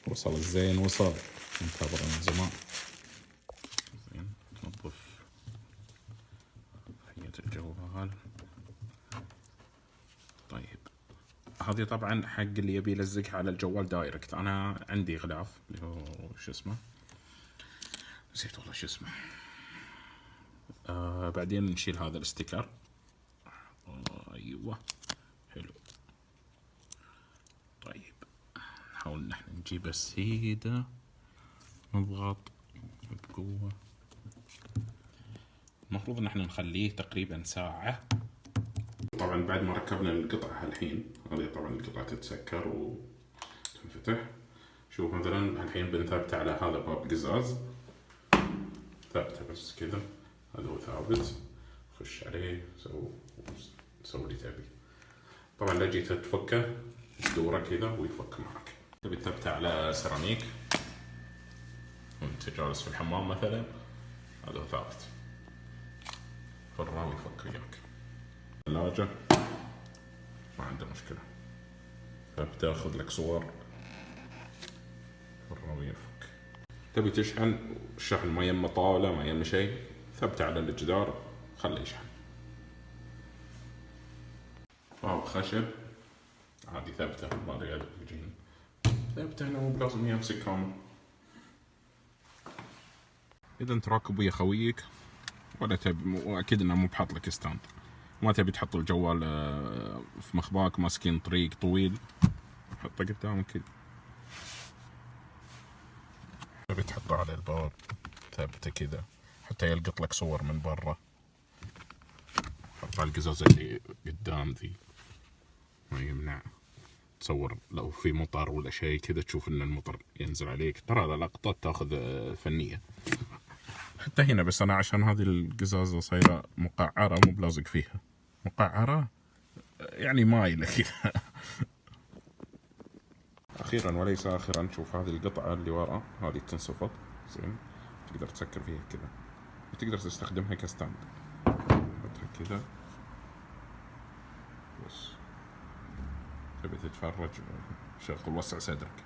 وصل الزين، وصل منتظر من زمان. زين تنظف حية الجوال. طيب هذه طبعا حق اللي يبي يلزقها على الجوال دايركت. انا عندي غلاف اللي هو شو اسمه، نسيت والله شو اسمه. بعدين نشيل هذا الاستيكر. ايوه حلو. طيب نحاول نحن نجيب السيدة، نضغط بقوة. المفروض ان احنا نخليه تقريبا ساعة. طبعا بعد ما ركبنا القطعة الحين، هذه طبعا القطعة تتسكر وتنفتح. شوف مثلا الحين بنثبته على هذا باب قزاز، ثابته بس كذا، هذا هو ثابت. خش عليه سوي اللي تبي. طبعا لا جيت تفكه تدوره كذا ويفك معك. تبي تثبته على سيراميك وانت جالس في الحمام مثلا، هذا هو ثابت، فراه ويفك وياك. ثلاجة ما عنده مشكلة، فبتاخذ لك صور، فراه ويفك. تبي تشحن، الشحن ما يمه طاولة ما يمه شيء، ثبته على الجدار خليه يشحن. فاو خشب عادي ثبته، ما قاعد يجينا ثبته هنا، مو بلازم يمسك كامل. اذا انت راكب ويا خويك ولا تبي، واكيد انه مو بحاط لك ستاند، ما تبي تحط الجوال في مخباك ماسكين طريق طويل، حطه قدامك كذا. تبي تحطه على الباب ثبته كذا حتى يلقط لك صور من برا. حط على القزازة اللي قدام ذي، ما يمنع تصور لو في مطر ولا شيء كذا، تشوف ان المطر ينزل عليك. ترى اللقطات تاخذ فنية. حتى هنا بس انا عشان هذه القزازة صايرة مقعرة، مو بلازق فيها مقعرة يعني مايلة كذا. اخيرا وليس اخرا، نشوف هذه القطعة اللي ورا هذه تنصفط زين، تقدر تسكر فيها كذا، وتقدر تستخدمها كستاند. حطها كذا بس. تبي تتفرج شغل وسع صدرك.